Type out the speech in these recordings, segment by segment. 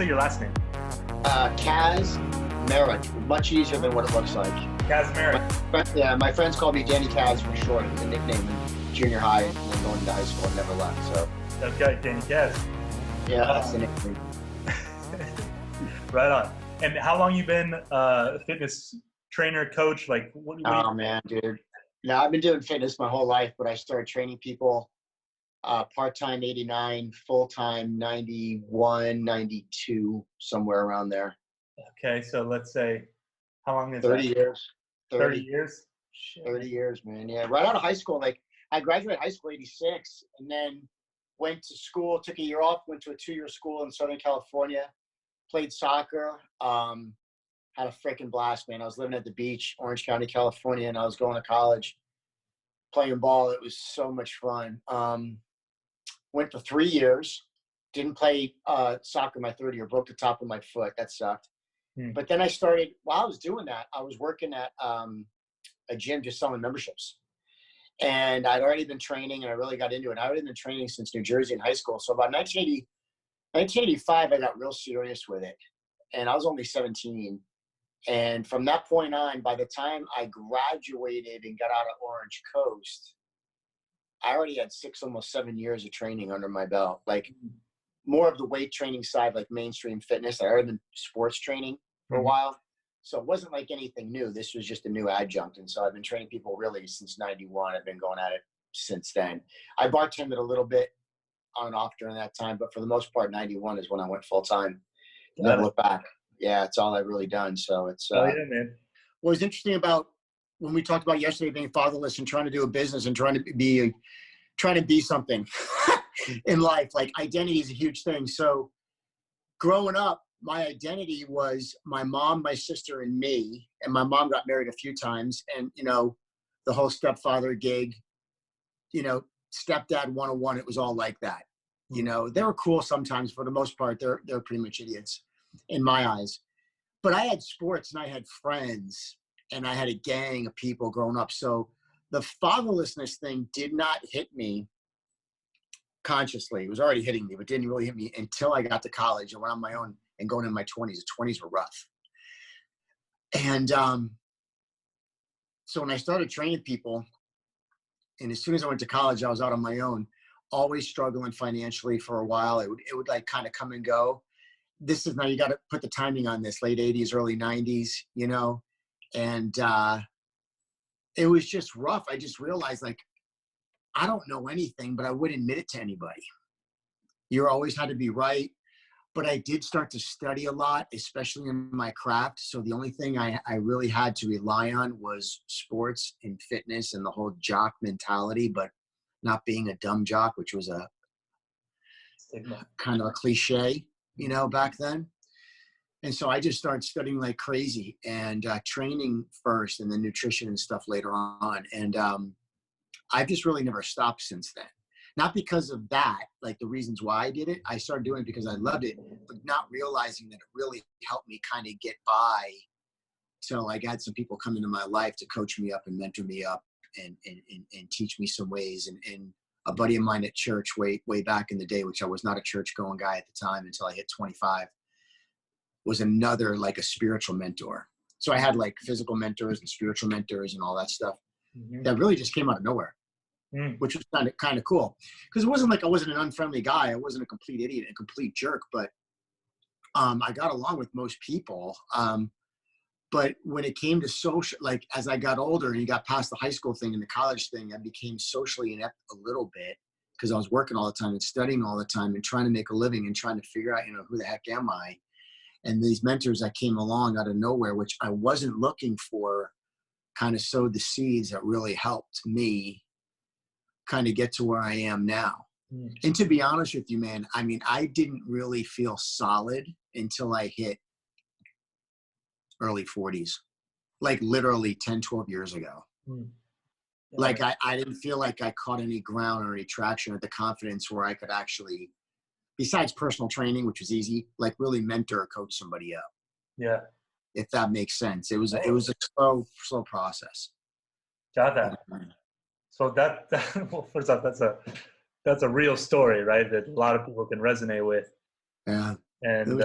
say your last name? Kazcmerik. Much easier than what it looks like. Kazcmerik. Yeah, my friends call me Danny Kaz for short. It was a nickname in junior high and then going into high school and never left. So. Okay, Danny Kaz. Yeah, that's the nickname. Right on. And how long you been a fitness trainer, coach? Like, Oh man, dude. Now I've been doing fitness my whole life, but I started training people part-time 89, full-time 91, 92, somewhere around there. Okay, so let's say, how long is 30 that? years. 30 years? Shit. 30 years, man. Yeah, right out of high school. Like, I graduated high school 86 and then went to school, took a year off, went to a 2-year school in Southern California, played soccer, had a freaking blast, man. I was living at the beach, Orange County, California, and I was going to college, playing ball. It was so much fun. Went for 3 years, didn't play soccer my third year, broke the top of my foot. That sucked. But then I started, while I was doing that, I was working at a gym just selling memberships. And I'd already been training and I really got into it. I had been training since New Jersey in high school. So about 1985, I got real serious with it. And I was only 17. And from that point on, by the time I graduated and got out of Orange Coast, I already had 6, almost 7 years of training under my belt. Like more of the weight training side, like mainstream fitness. I already been sports training for a while. So it wasn't like anything new. This was just a new adjunct. And so I've been training people really since 91. I've been going at it since then. I bartended a little bit on and off during that time, but for the most part, 91 is when I went full time. Never look back. Yeah, it's all I've really done. So it's oh yeah, man. What was interesting about when we talked about yesterday being fatherless and trying to do a business and trying to be something in life, like identity is a huge thing. So growing up, my identity was my mom, my sister, and me. And my mom got married a few times. And, you know, the whole stepfather gig, you know, stepdad 101, it was all like that. You know, they were cool sometimes. For the most part, they're pretty much idiots in my eyes. But I had sports and I had friends and I had a gang of people growing up. So the fatherlessness thing did not hit me consciously. It was already hitting me, but didn't really hit me until I got to college and went on my own and going in my 20s. The 20s were rough. And so when I started training people, and as soon as I went to college, I was out on my own, always struggling financially for a while. It would like kind of come and go. This is now, you got to put the timing on this, late 80s, early 90s, you know, and it was just rough. I just realized, like, I don't know anything, but I wouldn't admit it to anybody. You always had to be right. But I did start to study a lot, especially in my craft. So the only thing I really had to rely on was sports and fitness and the whole jock mentality, but not being a dumb jock, which was a kind of a cliche, you know, back then. And so I just started studying like crazy and training first and then nutrition and stuff later on. And I've just really never stopped since then. Not because of that, like the reasons why I did it. I started doing it because I loved it, but not realizing that it really helped me kind of get by till I got some people come into my life to coach me up and mentor me up and teach me some ways. And a buddy of mine at church way back in the day, which I was not a church going guy at the time until I hit 25, was another like a spiritual mentor. So I had like physical mentors and spiritual mentors and all that stuff that really just came out of nowhere. Which was kind of cool, because it wasn't like I wasn't an unfriendly guy. I wasn't a complete idiot, a complete jerk, but I got along with most people. But when it came to social, like as I got older and you got past the high school thing and the college thing, I became socially inept a little bit because I was working all the time and studying all the time and trying to make a living and trying to figure out, you know, who the heck am I? And these mentors that came along out of nowhere, which I wasn't looking for, kind of sowed the seeds that really helped me kind of get to where I am now. And to be honest with you, man, I mean, I didn't really feel solid until I hit early 40s, like literally 10, 12 years ago. Like I didn't feel like I caught any ground or any traction or the confidence where I could actually, besides personal training, which was easy, like really mentor or coach somebody up. Yeah. If that makes sense. It was a slow process. Got that. So that well, first off, that's a real story, right? That a lot of people can resonate with. Yeah. And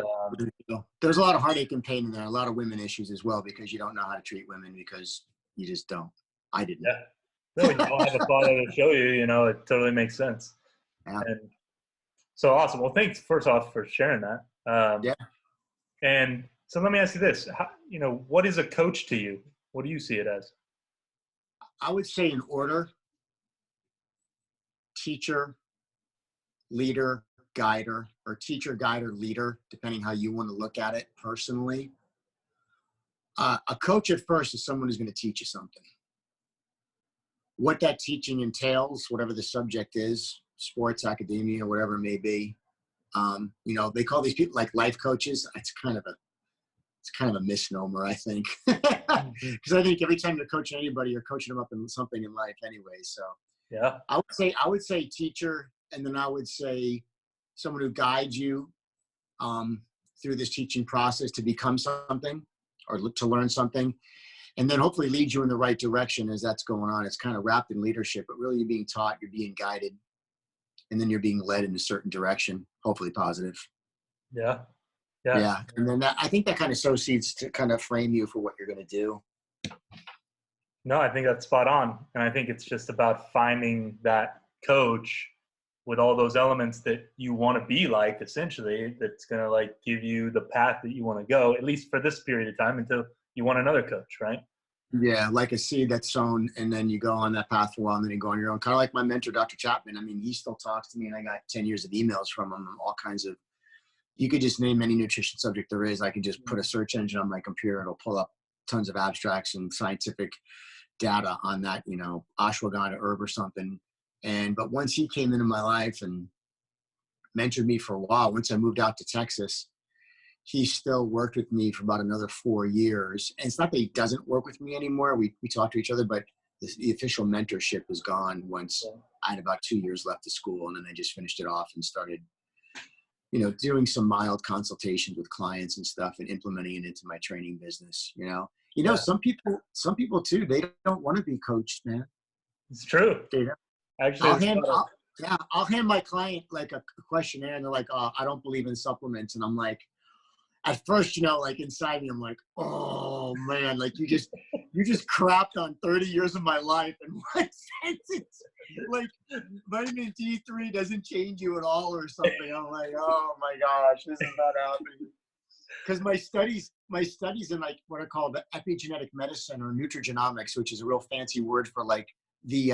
There's a lot of heartache and pain in there, a lot of women issues as well, because you don't know how to treat women because you just don't. I didn't. yeah, no, when you don't have a father to show you, it totally makes sense. Yeah. And so awesome. Well, thanks first off for sharing that. Yeah. And so let me ask you this: what is a coach to you? What do you see it as? I would say in order: teacher, leader, guider, or teacher, guider, leader, depending how you want to look at it personally. A coach at first is someone who's going to teach you something. What that teaching entails, whatever the subject is, sports, academia, whatever it may be. They call these people like life coaches. It's kind of a misnomer, I think, because I think every time you're coaching anybody, you're coaching them up in something in life anyway. So yeah, I would say teacher, and then I would say someone who guides you through this teaching process to become something or to learn something, and then hopefully lead you in the right direction as that's going on. It's kind of wrapped in leadership, but really you're being taught, you're being guided, and then you're being led in a certain direction, hopefully positive. yeah. And then I think that kind of sows seeds to kind of frame you for what you're going to do. No, I think that's spot on. And I think it's just about finding that coach with all those elements that you want to be like, essentially, that's going to like give you the path that you want to go, at least for this period of time until you want another coach, right? Yeah, like a seed that's sown, and then you go on that path for a while, and then you go on your own. Kind of like my mentor, Dr. Chapman. I mean, he still talks to me, and I got 10 years of emails from him, all kinds of, you could just name any nutrition subject there is. I can just put a search engine on my computer. It'll pull up tons of abstracts and scientific data on that, ashwagandha herb or something. But once he came into my life and mentored me for a while, once I moved out to Texas, he still worked with me for about another 4 years. And it's not that he doesn't work with me anymore. We talk to each other, but the official mentorship is gone once I had about 2 years left of school. And then I just finished it off and started, doing some mild consultations with clients and stuff and implementing it into my training business. Some people too, they don't want to be coached, man. It's true. Actually, I'll hand my client like a questionnaire, and they're like, "Oh, I don't believe in supplements." And I'm like, at first, like inside me, I'm like, "Oh man, like you just crapped on 30 years of my life in one sentence. Like vitamin D3 doesn't change you at all or something." I'm like, "Oh my gosh, this is not happening." Because my studies in like what I call the epigenetic medicine or nutrigenomics, which is a real fancy word for like the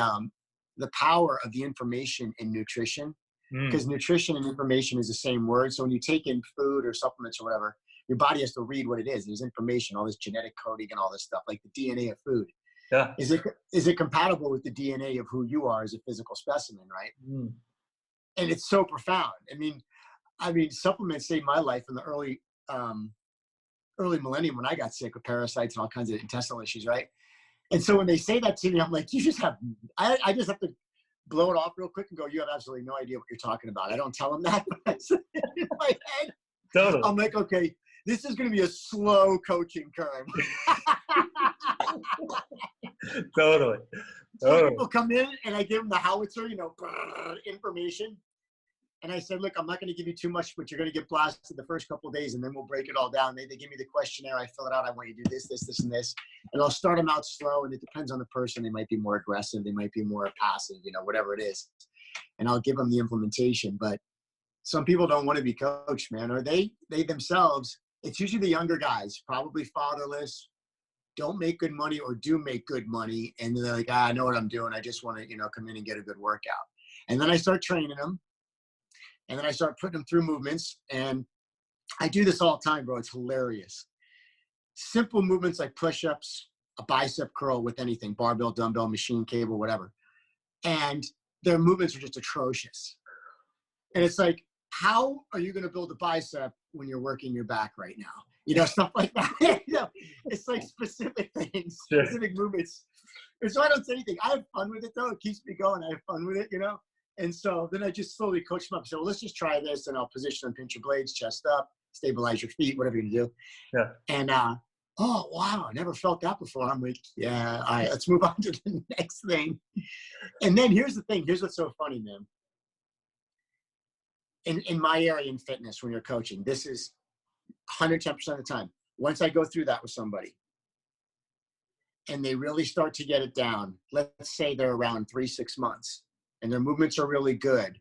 power of the information in nutrition, because nutrition and information is the same word. So when you take in food or supplements or whatever, your body has to read what it is. There's information, all this genetic coding and all this stuff, like the DNA of food. Yeah. Is it compatible with the DNA of who you are as a physical specimen, right? And it's so profound. I mean, supplements saved my life in the early millennium when I got sick with parasites and all kinds of intestinal issues, right? And so when they say that to me, I'm like, I just have to blow it off real quick and go, you have absolutely no idea what you're talking about. I don't tell them that, but in my head, totally. I'm like, okay, this is going to be a slow coaching curve. Totally. So people come in and I give them the howitzer, information. And I said, look, I'm not going to give you too much, but you're going to get blasted the first couple of days, and then we'll break it all down. They give me the questionnaire. I fill it out. I want you to do this, this, this, and this. And I'll start them out slow, and it depends on the person. They might be more aggressive. They might be more passive, whatever it is. And I'll give them the implementation. But some people don't want to be coached, man. Or they themselves, it's usually the younger guys, probably fatherless, don't make good money or do make good money. And they're like, I know what I'm doing. I just want to, come in and get a good workout. And then I start training them. And then I start putting them through movements. And I do this all the time, bro. It's hilarious. Simple movements like push-ups, a bicep curl with anything, barbell, dumbbell, machine, cable, whatever. And their movements are just atrocious. And it's like, how are you going to build a bicep when you're working your back right now? Stuff like that. It's like specific things, specific movements. And so I don't say anything. I have fun with it, though. It keeps me going. I have fun with it, And so then I just slowly coach them up. So let's just try this, and I'll position them, pinch your blades, chest up, stabilize your feet, whatever you're gonna do. Yeah. And oh wow, I never felt that before. I'm like, yeah, all right, let's move on to the next thing. And then here's the thing. Here's what's so funny, man. in my area in fitness, when you're coaching, this is 110% of the time. Once I go through that with somebody and they really start to get it down, let's say they're around 3-6 months and their movements are really good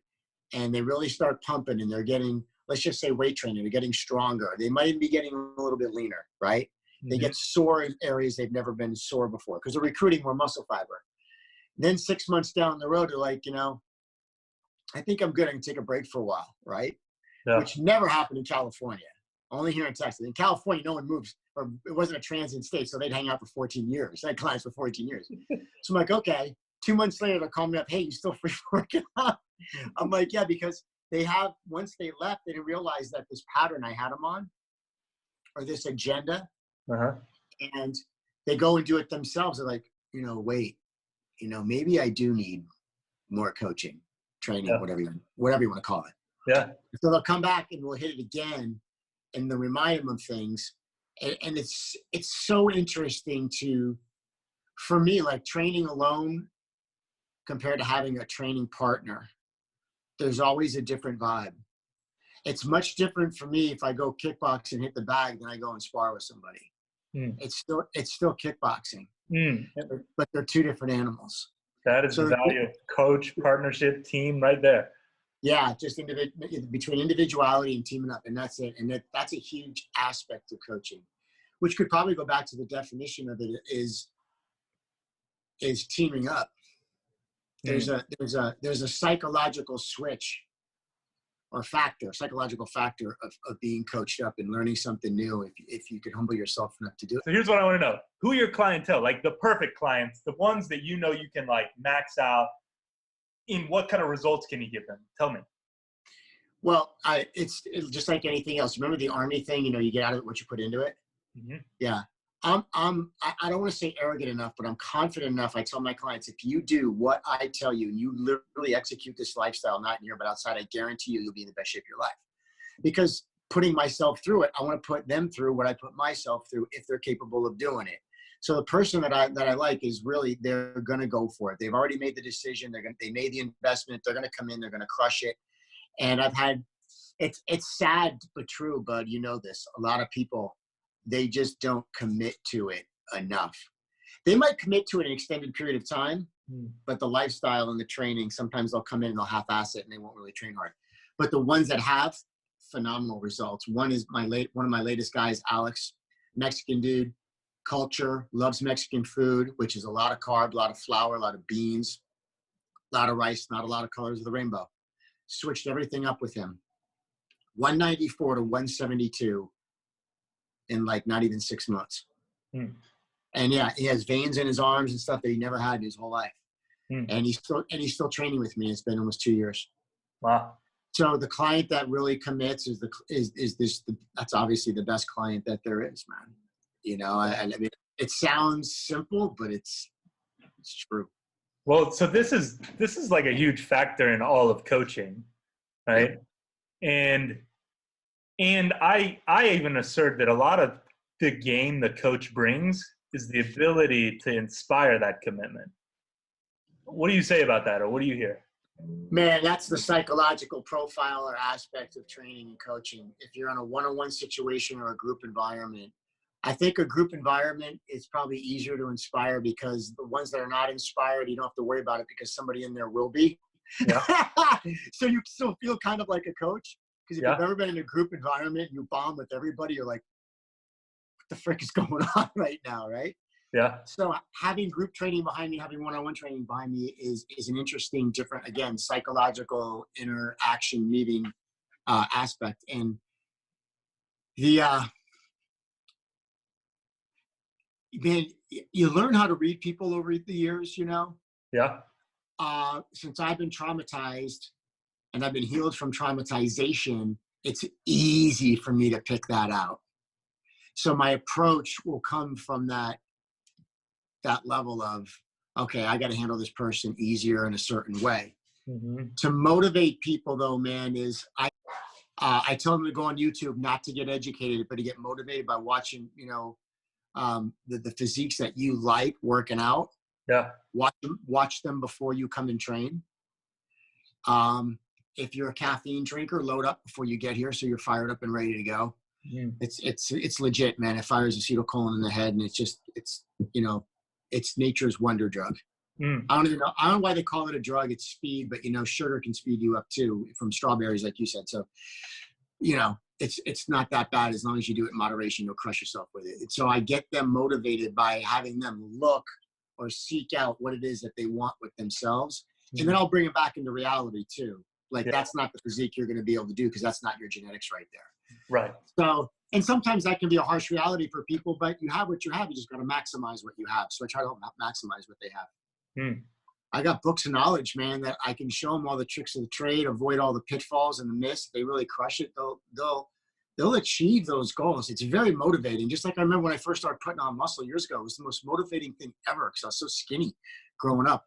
and they really start pumping and they're getting, let's just say weight training, they're getting stronger. They might even be getting a little bit leaner, right? They get sore in areas they've never been sore before because they're recruiting more muscle fiber. Then 6 months down the road, they're like, I think I'm good. I can take a break for a while, right? Yeah. Which never happened in California. Only here in Texas. In California, no one moves, or it wasn't a transient state, so they'd hang out for 14 years. I had clients for 14 years. So I'm like, okay. 2 months later, they're calling me up, hey, you still free for working out? I'm like, yeah, because once they left, they didn't realize that this pattern I had them on, or this agenda, and they go and do it themselves. They're like, wait, maybe I do need more coaching, training, whatever you want to call it. Yeah. So they'll come back and we'll hit it again and they'll remind them of things. And it's so interesting for me, like training alone compared to having a training partner, there's always a different vibe. It's much different for me if I go kickbox and hit the bag than I go and spar with somebody. It's still kickboxing, but they're two different animals. That is the value of coach, partnership, team right there. Yeah, just between individuality and teaming up, and that's it. And that's a huge aspect of coaching, which could probably go back to the definition of it is teaming up. There's a psychological switch or psychological factor of being coached up and learning something new if you could humble yourself enough to do it. So here's what I want to know. Who are your clientele? Like the perfect clients, the ones that you can like max out. In what kind of results can you give them? Tell me. Well, it's just like anything else. Remember the Army thing, you get out of it what you put into it? Yeah. I don't want to say arrogant enough, but I'm confident enough. I tell my clients, if you do what I tell you and you literally execute this lifestyle, not in here, but outside, I guarantee you'll be in the best shape of your life. Because putting myself through it, I want to put them through what I put myself through if they're capable of doing it. So the person that I like is really, they're going to go for it. They've already made the decision. They made the investment. They're going to come in. They're going to crush it. And it's sad but true, bud. You know this. A lot of people, they just don't commit to it enough. They might commit to it an extended period of time, but the lifestyle and the training, sometimes they'll come in and they'll half-ass it and they won't really train hard. But the ones that have phenomenal results. One is one of my latest guys, Alex, Mexican dude. Culture, loves Mexican food, which is a lot of carb, a lot of flour, a lot of beans, a lot of rice, not a lot of colors of the rainbow. Switched everything up with him. 194 to 172 in like not even 6 months. And yeah, he has veins in his arms and stuff that he never had in his whole life. And he's still training with me. It's been almost 2 years. Wow. So the client that really commits that's obviously the best client that there is, man. I mean, it sounds simple, but it's true. Well, so this is like a huge factor in all of coaching, right? And I even assert that a lot of the game the coach brings is the ability to inspire that commitment. What do you say about that, or what do you hear? Man, that's the psychological profile or aspect of training and coaching. If you're in a one-on-one situation or a group environment, I think a group environment is probably easier to inspire because the ones that are not inspired, you don't have to worry about it because somebody in there will be. Yeah. So you still feel kind of like a coach because if you've ever been in a group environment and you bond with everybody, you're like, what the frick is going on right now, right? Yeah. So having group training behind me, having one-on-one training behind me is an interesting, different, again, psychological interaction meeting aspect. And man, you learn how to read people over the years, Yeah. Since I've been traumatized and I've been healed from traumatization, it's easy for me to pick that out. So my approach will come from that level of, okay, I got to handle this person easier in a certain way. To motivate people though, man, is I tell them to go on YouTube, not to get educated, but to get motivated by watching, the physiques that you like working out. Yeah. Watch them before you come and train. if you're a caffeine drinker, load up before you get here so you're fired up and ready to go. Mm. It's legit, man. It fires acetylcholine in the head, and it's nature's wonder drug. Mm. I don't know why they call it a drug. It's speed, but sugar can speed you up too from strawberries, like you said. So, it's not that bad as long as you do it in moderation. You'll crush yourself with it. And so I get them motivated by having them look or seek out what it is that they want with themselves, and then I'll bring it back into reality too. Like that's not the physique you're going to be able to do because that's not your genetics right there. Right. So, and sometimes that can be a harsh reality for people, but you have what you have. You just got to maximize what you have. So I try to maximize what they have. Mm. I got books of knowledge, man, that I can show them all the tricks of the trade, avoid all the pitfalls and the miss. They really crush it. They'll achieve those goals. It's very motivating. Just like I remember when I first started putting on muscle years ago, it was the most motivating thing ever because I was so skinny growing up.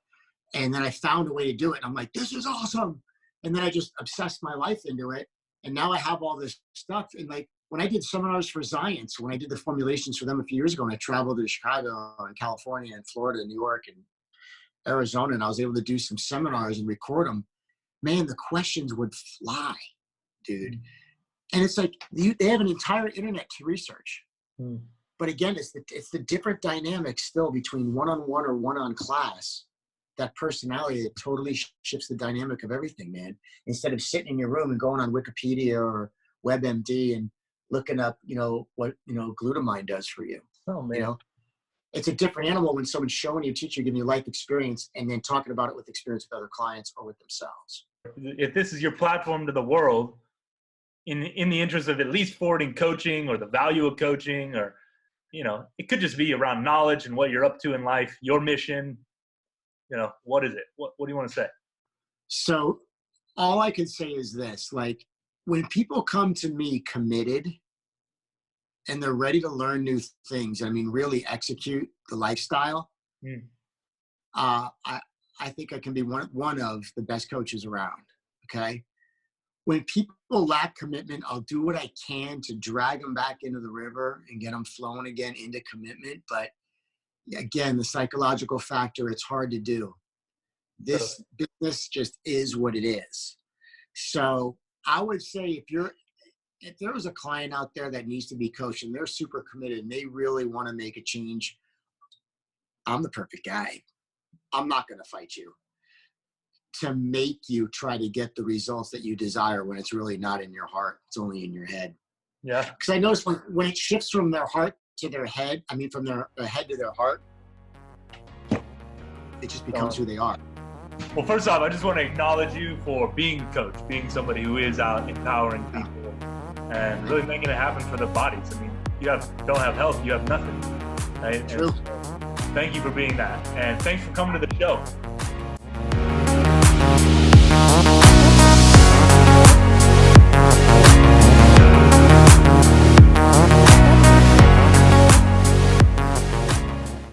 And then I found a way to do it. And I'm like, this is awesome. And then I just obsessed my life into it. And now I have all this stuff. And like when I did seminars for Zions, when I did the formulations for them a few years ago, and I traveled to Chicago and California and Florida and New York and Arizona, and I was able to do some seminars and record them, man, the questions would fly, dude. And it's like they have an entire internet to research. Mm. But again, it's the different dynamics still between one-on-one or one-on class. That personality that totally shifts the dynamic of everything, man. Instead of sitting in your room and going on Wikipedia or WebMD and looking up, what glutamine does for you. Oh man, it's a different animal when someone's showing you, teaching you, giving you life experience, and then talking about it with experience with other clients or with themselves. If this is your platform to the world, in the interest of at least forwarding coaching or the value of coaching, or it could just be around knowledge and what you're up to in life, your mission. What is it? What do you want to say? So all I can say is this, like when people come to me committed and they're ready to learn new things, really execute the lifestyle, I think I can be one of the best coaches around. Okay. When people lack commitment, I'll do what I can to drag them back into the river and get them flowing again into commitment. But again, the psychological factor, it's hard to do. This business just is what it is. So I would say if there was a client out there that needs to be coached and they're super committed and they really want to make a change, I'm the perfect guy. I'm not going to fight you to make you try to get the results that you desire when it's really not in your heart. It's only in your head. Yeah. Because I notice when it shifts from their heart to their head, from their head to their heart, it just becomes who they are. Well, first off, I just want to acknowledge you for being a coach, being somebody who is out empowering people and really making it happen for their bodies. You don't have health, you have nothing. Right? True. Thank you for being that. And thanks for coming to the show.